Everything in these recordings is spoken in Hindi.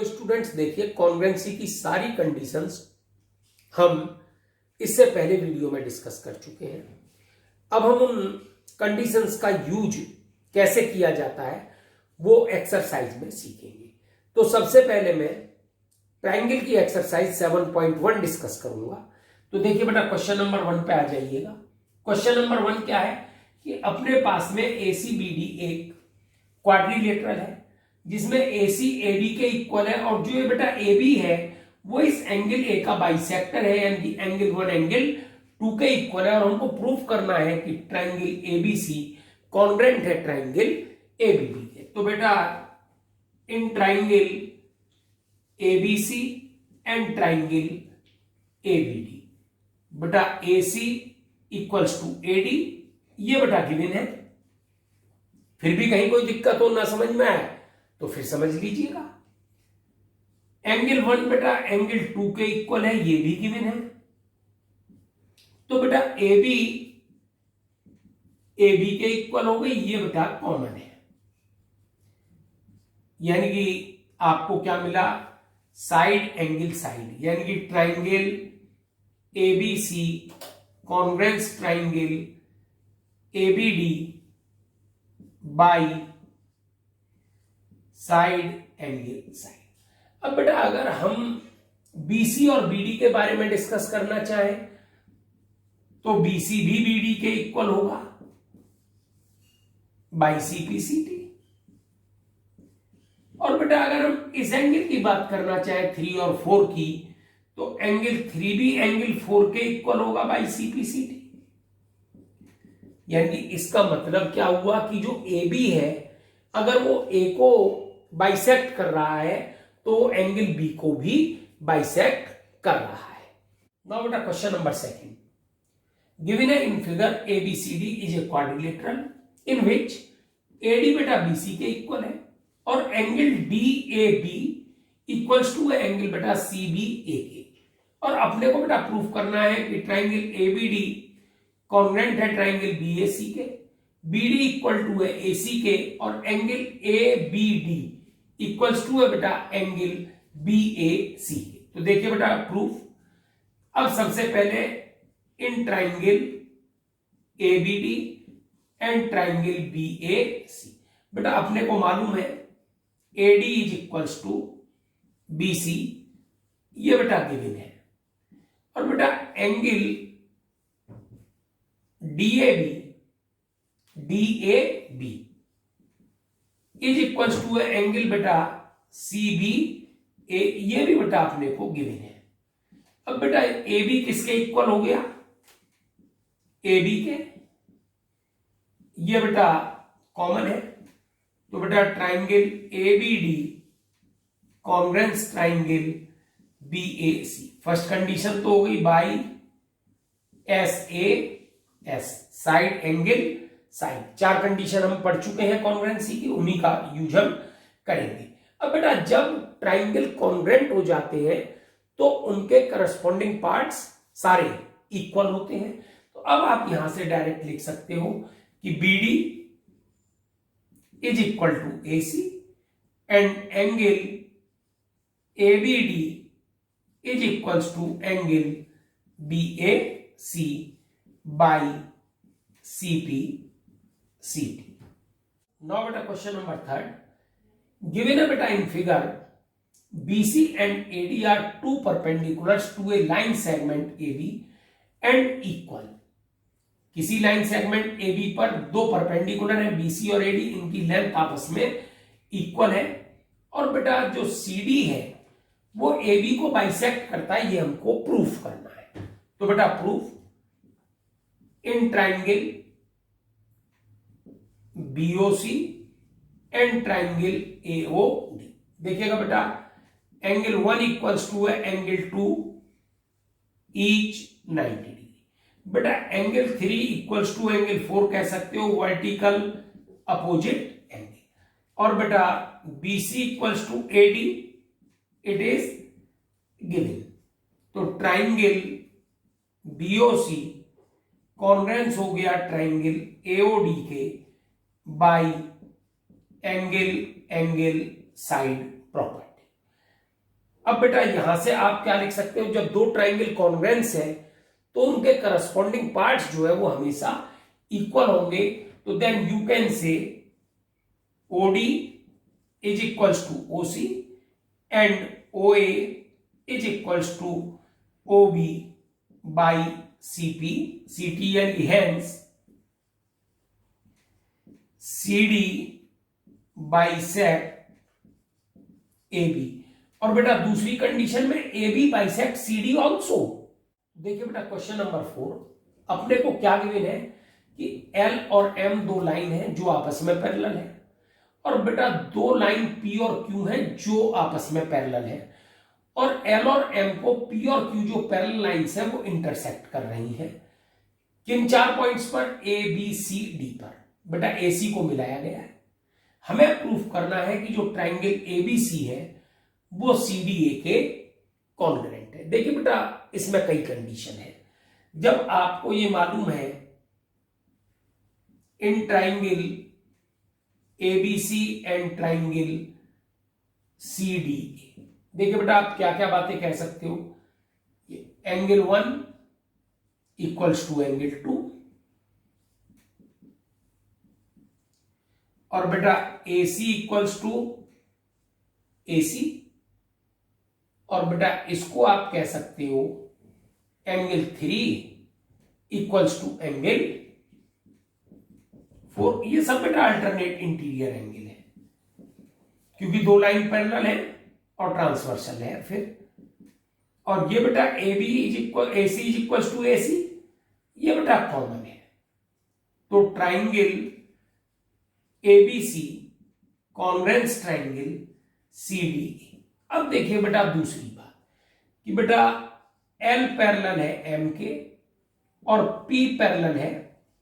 तो स्टूडेंट्स देखिए, कॉन्ग्रुएंसी की सारी कंडीशंस हम इससे पहले वीडियो में डिस्कस कर चुके हैं। अब हम उन कंडीशंस का यूज कैसे किया जाता है वो एक्सरसाइज में सीखेंगे। तो सबसे पहले मैं ट्राइंगल की एक्सरसाइज 7.1 डिस्कस करूंगा। तो देखिए बेटा, क्वेश्चन नंबर 1 पे आ जाइएगा। क्वेश्चन नंबर 1 क्या है कि अपने पास में ACBD एक क्वाड्रिलेटरल है जिसमें AC AB के इक्वल है, और जो ये बेटा AB है वो इस एंगल A का बाइसेक्टर है, यानी एंगल 1 एंगल 2 के इक्वल है। और हमको प्रूफ करना है कि ट्राइंगल ABC कॉन्ग्रुएंट है ट्राइंगल ABD के। तो बेटा in triangle ABC and triangle ABD, बेटा AC इक्वल्स टू AD, ये बेटा गिवन है। फिर भी कहीं कोई दिक्कत हो, ना समझ में आए तो फिर समझ लीजिएगा। एंगल 1 बेटा एंगल 2 के इक्वल है, ये भी गिवन है। तो बेटा AB के इक्वल हो गई, ये बेटा कॉमन है, यानी कि आपको क्या मिला, साइड एंगल साइड, यानी कि triangle ABC congruence triangle ABD by side angle side. अब बेटा अगर हम BC और BD के बारे में डिस्कस करना चाहें तो BC भी BD के इक्वल होगा बाई CPCT। और बेटा अगर हम इस एंगल की बात करना चाहें 3 और 4 की, तो एंगल 3 भी एंगल 4 के इक्वल होगा बाई CPCT। यानी इसका मतलब क्या हुआ कि जो AB है अगर वो A को बाइसेक्ट कर रहा है तो एंगल B को भी बाइसेक्ट कर रहा है। नाउ बेटा क्वेश्चन नंबर 2, गिवन है in figure ABCD is a quadrilateral in which AD बेटा BC के इक्वल है और angle DAB equals to angle बेटा CBA के। और अपने को बेटा प्रूफ करना है कि ट्राइंगल ABD कॉन्ग्रुएंट है ट्राइंगल BAC के, BD इक्वल टू है AC के, और एंगल ABD इक्वल्स टू है बेटा एंगल BAC के। तो देखिए बेटा प्रूफ। अब सबसे पहले in triangle ABD and triangle BAC, बेटा अपने को मालूम है AD is equals to BC, ये बेटा गिवन है। और बेटा angle DAB is equals to angle बेटा CBA, ये भी बेटा अपने को गिवन है। अब बेटा AB किसके इक्वल हो गया, AB के, ये बेटा कॉमन है। तो बेटा triangle ABD congruence triangle BAC, first condition तो हो गई by SAS side angle side. 4 condition हम पढ़ चुके हैं कॉन्ग्रुएंसी की, उन्हीं का यूज हम करेंगे। अब बेटा जब ट्राइंगल कॉन्ग्रुएंट हो जाते हैं तो उनके करस्पॉन्डिंग पार्ट्स सारे इक्वल होते हैं। तो अब आप यहां से डायरेक्ट लिख सकते हो कि BD is equal to AC and angle ABD is equals to angle BAC by CPCT। Now बेटा क्वेश्चन नंबर 3, गिवन है बेटा in figure BC and AD are two perpendiculars to a line segment AB and equal. किसी लाइन सेगमेंट AB पर 2 परपेंडिकुलर है, BC और AD, इनकी लेंथ आपस में इक्वल है। और बेटा जो CD है वो AB को बाइसेक्ट करता है, ये हमको प्रूफ करना है। तो बेटा proof in triangle BOC and triangle AOD। देखिएगा बेटा एंगल 1 इक्वल्स टू है एंगल 2 ईच 90 डिग्री। बेटा एंगल 3 इक्वल्स टू एंगल 4 कह सकते हो, वर्टिकल अपोजिट एंगल। और बेटा BC equals to AD, it is given. तो ट्राइंगल BOC कॉन्ग्रुएंस हो गया ट्राइंगल AOD के बाई एंगल साइड प्रॉपर्टी। अब बेटा यहां से आप क्या लिख सकते हो, जब दो ट्राइंगल कॉन्ग्रुएंस है तो उनके करस्पॉन्डिंग पार्ट्स जो है वो हमेशा इक्वल होंगे। तो then you can say OD is equals to OC and OA is equals to OB by CP CT यानी हेंस सीडी बाइसेक्ट AB। और बेटा दूसरी कंडीशन में AB बाइसेक्ट CD ऑल्सो। देखिए बेटा क्वेश्चन नंबर 4, अपने को क्या गिवन है कि L और M दो लाइन है जो आपस में पैरेलल है, और बेटा दो लाइन P और Q है जो आपस में पैरेलल है, और L और M को P और Q जो पैरेलल लाइंस है वो इंटरसेक्ट कर रही है। किन चार पॉइंट्स पर? A B C D पर। बेटा AC को मिलाया गया है। हमें प्रूफ करना है कि जो ट्राइंगल ABC है वो CDA के कॉन्ग्रुएंट है। देखिए बेटा इसमें कई कंडीशन है। जब आपको ये मालूम है in triangle ABC and triangle CDA, देखिए बेटा आप क्या क्या बातें कह सकते हो, एंगल 1 इक्वल्स टू एंगल 2, और बेटा AC इक्वल्स टू AC, और बेटा इसको आप कह सकते हो एंगल 3 इक्वल्स टू एंगल 4। ये सब बेटा अल्टरनेट इंटीरियर एंगल है क्योंकि दो लाइन पैरेलल है और ट्रांसवर्सल है फिर। और ये बेटा AB is equal AC is equals to AC, ये बेटा कॉमन है। तो triangle ABC congruence triangle CDA। अब देखिए बेटा दूसरी बात कि बेटा L पैरेलल है M के और P पैरेलल है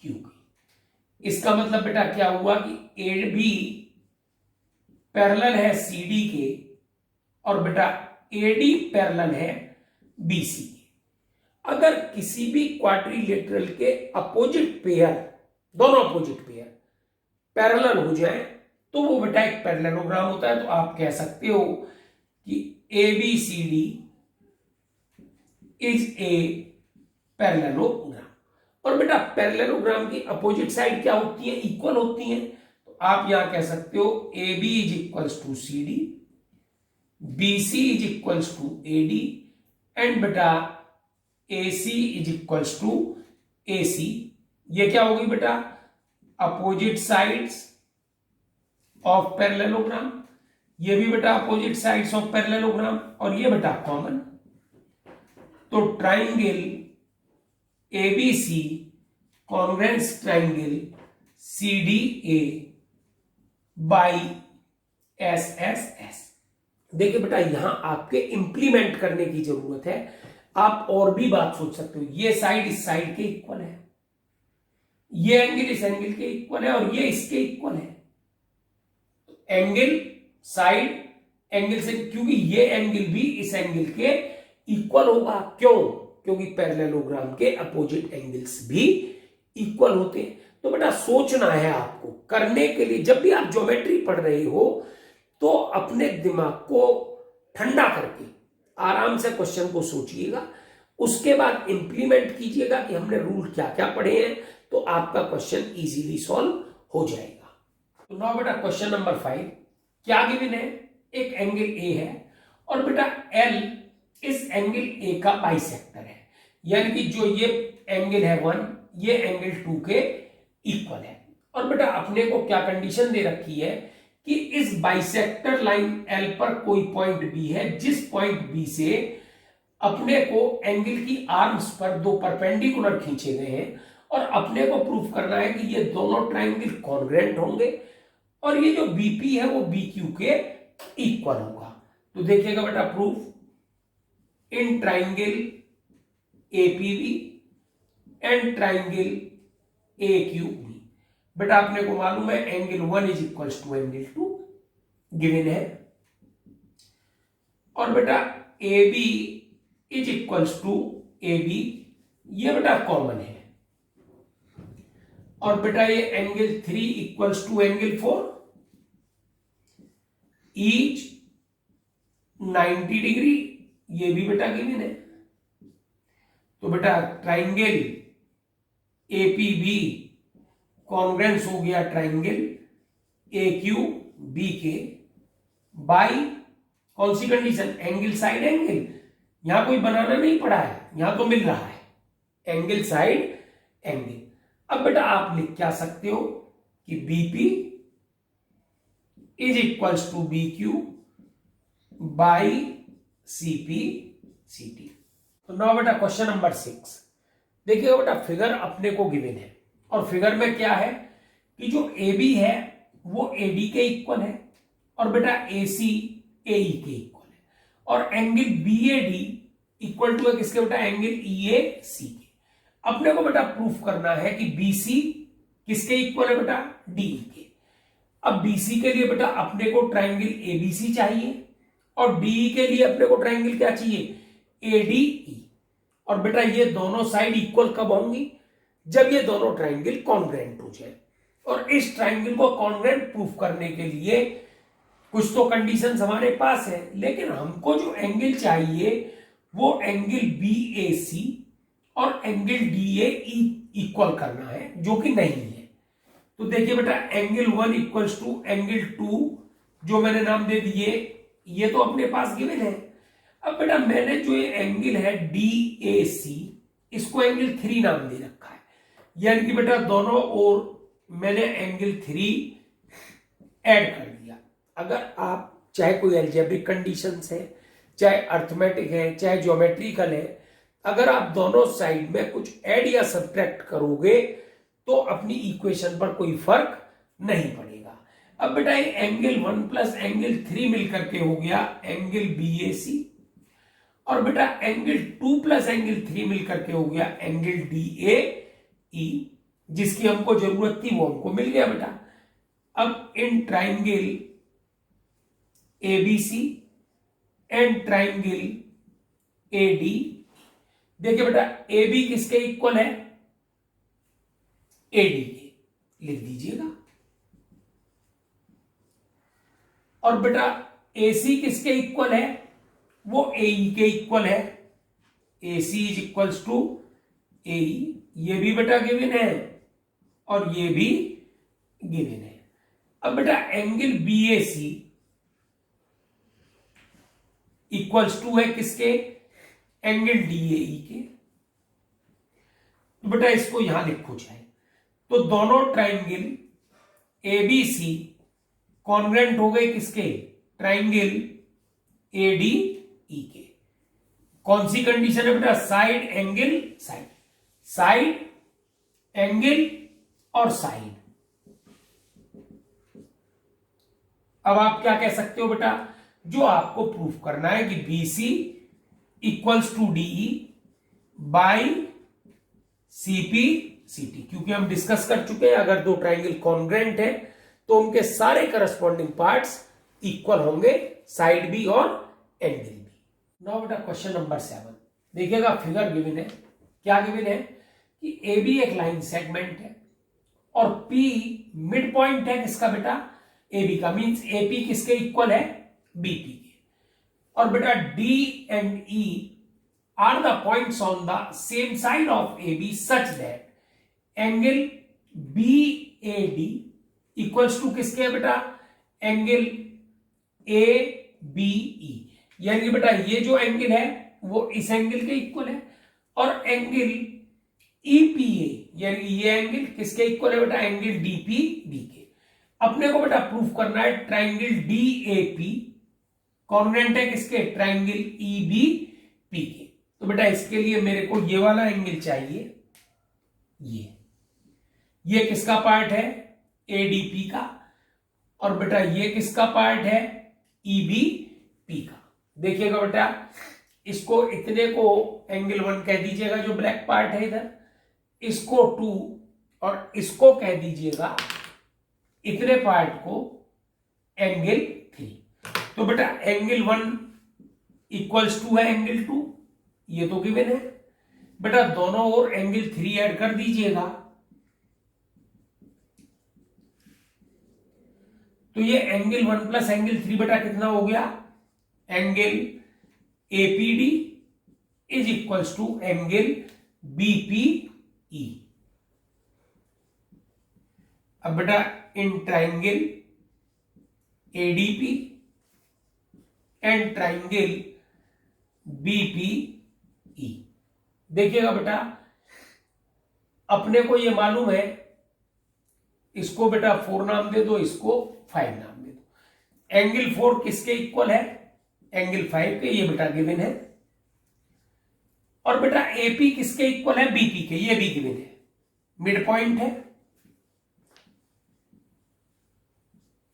Q के। इसका मतलब बेटा क्या हुआ कि AB पैरेलल है CD के और बेटा AD पैरेलल है BC के। अगर किसी भी क्वाड्रिलेटरल के अपोजिट पेयर, दोनों अपोजिट पेयर पैरेलल हो जाए तो वो बेटा एक पैरेललोग्राम होता है। तो आप कह सकते हो कि ABCD इज ए पैरेललोग्राम। और बेटा पैरेललोग्राम की अपोजिट साइड क्या होती है? इक्वल होती है। तो आप यहां कह सकते हो AB is equals to CD, BC is equals to AD and बेटा AC is equals to AC। ये क्या होगी बेटा? Opposite sides of parallelogram. ये भी बेटा अपोजिट साइड्स ऑफ पैरेललोग्राम, और ये बेटा कॉमन। तो triangle ABC congruence triangle CDA by SSS। देखिए बेटा यहां आपके इंप्लीमेंट करने की जरूरत है। आप और भी बात सोच सकते हो, ये साइड इस साइड के इक्वल है, ये एंगल इस एंगल के इक्वल है, और ये इसके इक्वल है। एंगल साइड एंगल से, क्योंकि ये एंगल भी इस एंगल के इक्वल होगा। क्यों? क्योंकि पैरेललोग्राम के अपोजिट एंगल्स भी इक्वल होते हैं। तो बेटा सोचना है आपको। करने के लिए जब भी आप ज्योमेट्री पढ़ रहे हो तो अपने दिमाग को ठंडा करके आराम से क्वेश्चन को सोचिएगा, उसके बाद इंप्लीमेंट कीजिएगा कि हमने रूल क्या क्या पढ़े हैं, तो आपका क्वेश्चन इजीली सॉल्व हो जाएगा। तो नाउ बेटा क्वेश्चन नंबर 5 क्या गिवन है? एक एंगल A है और बेटा L इस एंगल A का बाइसेक्टर है, यानी कि जो ये एंगल है 1 ये एंगल 2 के इक्वल है। और बेटा अपने को क्या कंडीशन दे रखी है कि इस बाइसेक्टर लाइन L पर कोई पॉइंट B है, जिस पॉइंट B से अपने को एंगल की आर्म्स पर दो परपेंडिकुलर खींचे गए हैं, और अपने को प्रूफ करना है कि ये दोनों ट्राइंगल कॉन्ग्रुएंट होंगे और ये जो BP है वो BQ के इक्वल होगा। तो देखिएगा बेटा proof, in triangle APB and triangle AQB। बेटा अपने को मालूम है angle 1 is equals to angle 2 given है, और बेटा AB is equals to AB, ये बेटा कॉमन है। और बेटा ये angle 3 equals to angle 4, each 90 degree, ये भी बेटा गिवन है। तो बेटा ट्राइंगल एपीबी कॉन्ग्रेंस हो गया ट्राइंगल AQ BK बाई कौन सी कंडीशन, एंगल साइड एंगल। यहां कोई बनाना नहीं पड़ा है, यहां तो मिल रहा है एंगल साइड एंगल। अब बेटा आप लिख क्या सकते हो कि BP is equals to BQ by CP CT। तो नाउ बेटा क्वेश्चन नंबर 6 देखिए बेटा, फिगर अपने को गिवन है और फिगर में क्या है कि जो AB है वो AD के इक्वल है और बेटा AC AE के इक्वल है और एंगल BAD इक्वल टू है किसके बेटा, एंगल EAC के। अपने को बेटा प्रूफ करना है कि BC किसके इक्वल है बेटा, DE के। अब BC के लिए बेटा अपने को ट्राइंगल ABC चाहिए और DE के लिए अपने को ट्राइंगल क्या चाहिए, ADE। और बेटा ये दोनों साइड इक्वल कब होंगी, जब ये दोनों ट्राइंगल कॉन्ग्रुएंट हो जाए। और इस ट्राइंगल को कॉन्ग्रुएंट प्रूफ करने के लिए कुछ तो कंडीशंस हमारे पास है, लेकिन हमको जो एंगल चाहिए वो एंगल BAC और एंगल DAE इक्वल करना है, जो कि नहीं है। तो देखिए बेटा एंगल 1 इक्वल्स टू एंगल 2 जो मैंने नाम दे दिए, ये तो अपने पास गिवन है। अब बेटा मैंने जो ये एंगल है DAC इसको एंगल 3 नाम दे रखा है, यानी कि बेटा दोनों ओर मैंने एंगल 3 ऐड कर दिया। अगर आप चाहे कोई अलजेब्रिक कंडीशंस है, चाहे अर्थमेटिक है, चाहे ज्योमेट्रिकल है, अगर आप दोनों साइड में कुछ ऐड या सब्ट्रैक्ट करोगे तो अपनी इक्वेशन पर कोई फर्क नहीं पड़ेगा। अब बेटा ये एंगल 1 प्लस एंगल 3 मिलकर के हो गया एंगल BAC और बेटा एंगल 2 प्लस एंगल 3 मिलकर के हो गया एंगल DAE। जिसकी हमको जरूरत थी वो हमको मिल गया बेटा। अब in triangle ABC and triangle AD, देखिए बेटा AB किसके इक्वल है, AD के, लिख दीजिएगा। और बेटा AC किसके इक्वल है, वो AE के इक्वल है, AC is equals to AE। ये भी बेटा गिवन है और ये भी गिवन है। अब बेटा एंगल BAC इक्वल्स टू है किसके, एंगल DAE के। तो बेटा इसको यहां लिखो चाहे, तो दोनों ट्राइंगल ABC कॉन्ग्रुएंट हो गए किसके, ट्राइंगल ADE के। कौन सी कंडीशन है बेटा, side angle side, side angle और साइड। अब आप क्या कह सकते हो बेटा, जो आपको प्रूफ करना है कि BC equals to DE by CP CT, क्योंकि हम डिस्कस कर चुके हैं अगर दो ट्राइंगल कॉन्ग्रुएंट है तो उनके सारे करस्पॉन्डिंग पार्ट्स इक्वल होंगे, साइड भी और एंगल भी। नाउ बेटा क्वेश्चन नंबर 7 देखिएगा, फिगर गिवन है, क्या गिवन है कि AB एक लाइन सेगमेंट है और P मिड पॉइंट है किसका बेटा, AB का, मींस AP किसके इक्वल है, BP के। और बेटा D and E are the points on the same side of AB such that angle BAD equals to किसके है बेटा, एंगल ABE। यानी कि बेटा ये जो एंगल है वो इस एंगल के इक्वल है और एंगल EPA यानी ये एंगल किसके इक्वल है बेटा, एंगल DPB के। अपने को बेटा प्रूफ करना है ट्राइंगल DAP कॉन्ग्रुएंट है किसके, ट्राइंगल EBP के। तो बेटा इसके लिए मेरे को ये वाला एंगल चाहिए, ये किसका पार्ट है, ADP का, और बेटा ये किसका पार्ट है, EBP का। देखिएगा बेटा इसको इतने को एंगल 1 कह दीजिएगा जो ब्लैक पार्ट है इधर, इसको 2 और इसको कह दीजिएगा इतने पार्ट को एंगल 3। तो बेटा एंगल 1 इक्वल्स टू है एंगल 2, ये तो गिवन है बेटा। दोनों ओर एंगल 3 ऐड कर दीजिएगा, तो ये एंगल 1 प्लस एंगल 3 बेटा कितना हो गया, angle APD is equals to angle BPE. अब बेटा in triangle ADP and triangle BPE, देखिएगा बेटा अपने को ये मालूम है, इसको बेटा 4 नाम दे दो, इसको 5 नाम दे दो। एंगल 4 किसके इक्वल है? एंगल 5 के, ये बेटा गिवन है। और बेटा एपी किसके इक्वल है? बीपी के, ये भी गिवन है, मिड पॉइंट है।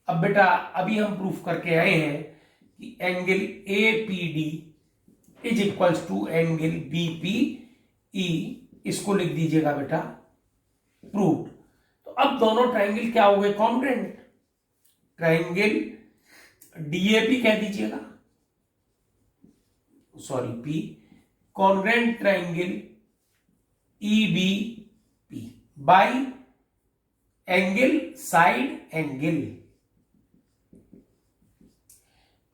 अब बेटा अभी हम प्रूफ करके आए हैं कि angle APD is equals to angle BPE, इसको लिख दीजिएगा बेटा प्रूव्ड। तो अब दोनों ट्राइंगल क्या हो गए? कॉन्ग्रुएंट। ट्राइंगल डीएपी कह दीजिएगा, sorry P, congruent triangle EBP bye angle side angle.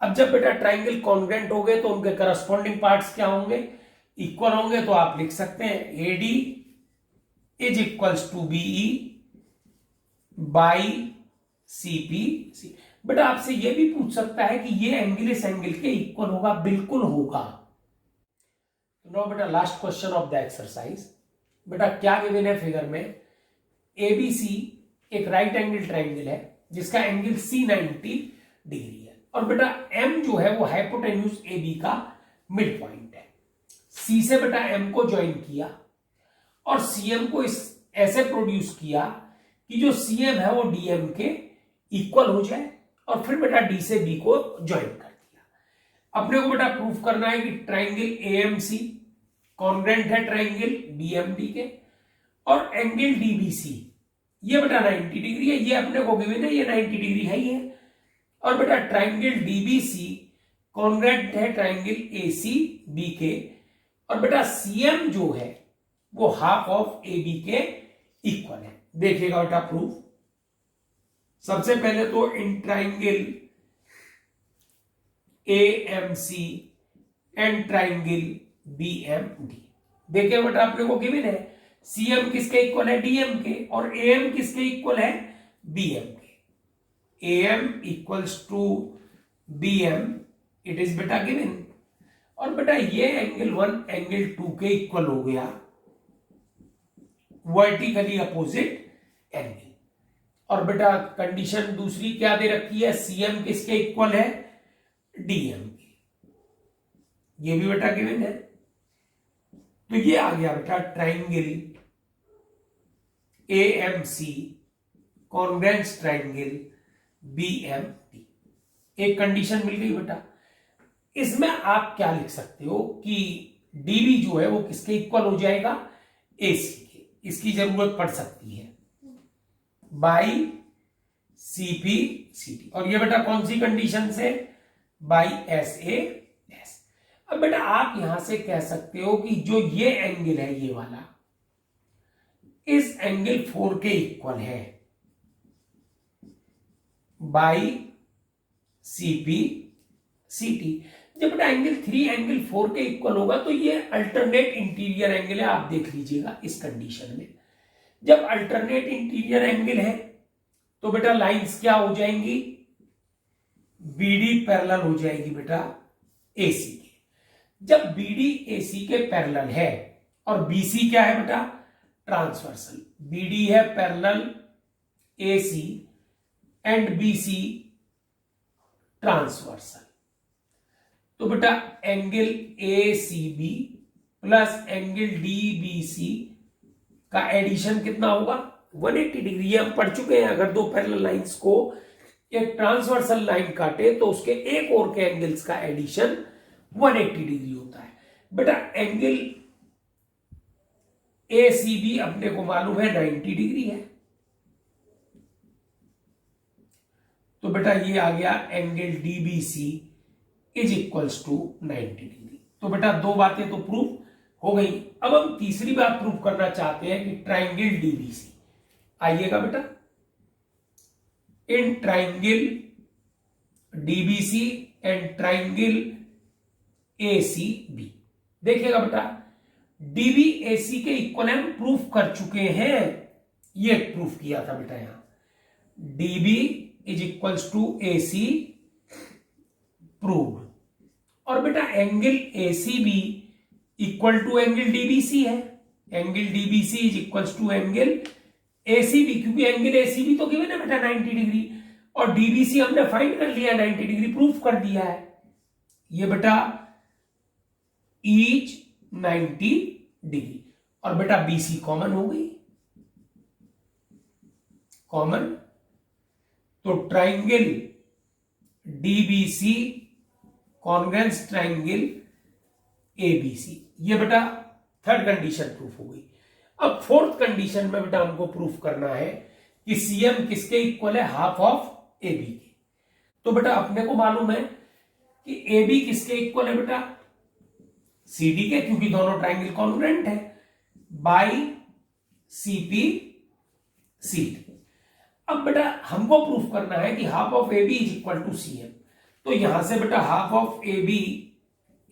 अब जब बेटा ट्राइंगल कॉन्ग्रुएंट हो गए तो उनके करस्पॉन्डिंग पार्ट्स क्या होंगे? इक्वल होंगे। तो आप लिख सकते हैं AD is equals to BE by CP. बेटा आपसे यह भी पूछ सकता है कि ये एंगल इस एंगल के इक्वल होगा? बिल्कुल होगा। नो बेटा last question of the exercise. बेटा क्या गिवन है फिगर में? एबीसी एक राइट एंगल ट्राइंगल है जिसका एंगल सी 90 डिग्री है, और बेटा एम जो है वो हाइपोटेन्यूज एबी का मिड पॉइंट है। सी से बेटा एम को ज्वाइन किया और सीएम को इस ऐसे प्रोड्यूस किया कि जो सीएम है वो डीएम के इक्वल हो जाए, और फिर बेटा डी से बी को ज्वाइन कर दिया। अपने को बेटा प्रूफ करना है कि ट्राइंगल एएमसी कॉन्ग्रुएंट है ट्राइंगल डीएमडी के, और एंगल डीबीसी ये बेटा 90 डिग्री है, ये अपने को गिवन है, ये 90 डिग्री है ही है। और बेटा ट्राइंगल डीबीसी कॉन्ग्रुएंट है ट्राइंगल एसी बी के, और बेटा सीएम जो है वो हाफ ऑफ एबी के इक्वल है। देखिएगा बेटा प्रूफ। सबसे पहले तो in triangle AMC and triangle BMD, देखिए बेटा अपने को गिवन है सीएम किसके इक्वल है? डीएम के, और एएम किसके इक्वल है? बीएम के। AM equals to BM, it is बेटा गिवन। और बेटा ये एंगल 1 एंगल 2 के इक्वल हो गया, वर्टिकली अपोजिट एंगल। और बेटा कंडीशन दूसरी क्या दे रखी है? सीएम किसके इक्वल है? डीएम के, ये भी बेटा गिवन है। तो ये आ गया बेटा triangle AMC congruent triangle BMD. एक कंडीशन मिल गई बेटा। इसमें आप क्या लिख सकते हो कि डीबी जो है वो किसके इक्वल हो जाएगा? एसी के, इसकी जरूरत पड़ सकती है, बाई सीपी सीटी। और ये बेटा कौन सी कंडीशन से? By SA S. अब बेटा आप यहां से कह सकते हो कि जो ये एंगल है ये वाला इस एंगल 4 के इक्वल है, बाई सीपी सीटी। जब बेटा एंगल 3 एंगल 4 के इक्वल होगा तो ये अल्टरनेट इंटीरियर एंगल है, आप देख लीजिएगा इस कंडीशन में। जब अल्टरनेट इंटीरियर एंगल है तो बेटा लाइंस क्या हो जाएंगी? बीडी पैरेलल हो जाएगी बेटा एसी के। जब बीडी एसी के पैरेलल है और बीसी क्या है बेटा? ट्रांसवर्सल। बीडी है parallel AC and BC transversal. तो बेटा angle ACB plus angle DBC का एडिशन कितना होगा? 180 डिग्री। हम पढ़ चुके हैं अगर दो पैरेलल लाइंस को एक ट्रांसवर्सल लाइन काटे तो उसके एक और के एंगल्स का एडिशन 180 डिग्री होता है। बेटा एंगल एसीबी अपने को मालूम है 90 डिग्री है, तो बेटा ये आ गया angle DBC is equals to 90 degree. तो बेटा दो बातें तो प्रूफ हो गई। अब हम तीसरी बात प्रूफ करना चाहते हैं कि ट्राइंगल डीबीसी। आइएगा बेटा in triangle DBC and triangle ACB। देखिएगा बेटा, DBAC के इक्वल हम प्रूफ कर चुके हैं, ये प्रूफ किया था बेटा यहां, DB is equals to AC proved. और बेटा angle ACB equal to angle DBC है, angle DBC is equals to angle ACB, क्योंकि एंगल ACB तो गिवन है बेटा 90 डिग्री, और DBC हमने फाइंड कर लिया 90 डिग्री, प्रूफ कर दिया है ये बेटा ईच 90 डिग्री। और बेटा BC कॉमन हो गई, कॉमन, तो triangle DBC congruence triangle ABC, ये बेटा थर्ड कंडीशन प्रूफ हो गई। अब फोर्थ कंडीशन में बेटा हमको प्रूफ करना है कि CM किसके इक्वल है, हाफ ऑफ AB के। तो बेटा अपने को मालूम है कि AB किसके इक्वल है बेटा, CD के, क्योंकि दोनों ट्राइंगल कॉन्ग्रुएंट है, बाई CP CD। अब बेटा हमको प्रूफ करना है कि half of AB is equal to CM, तो यहां से बेटा half of AB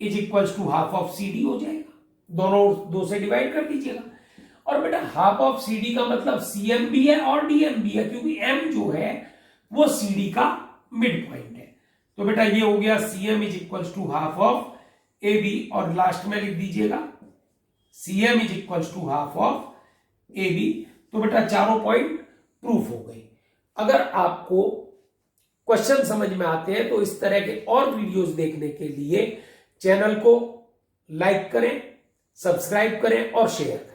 is equal to half of CD हो जाएगा, दोनों दो से डिवाइड कर दीजिएगा। और बेटा हाफ ऑफ CD का मतलब CM भी है और DM भी है, क्योंकि M जो है वो CD का मिड पॉइंट है। तो बेटा ये हो गया CM is equal to half of AB, और लास्ट में लिख दीजिएगा CM is equal to half of AB। तो बेटा चारों पॉइंट प्रूफ हो गए। अगर आपको क्वेश्चन समझ में आते हैं तो इस तरह के और वीडियोस देखने के लिए चैनल को लाइक करें, सब्सक्राइब करें और शेयर करें।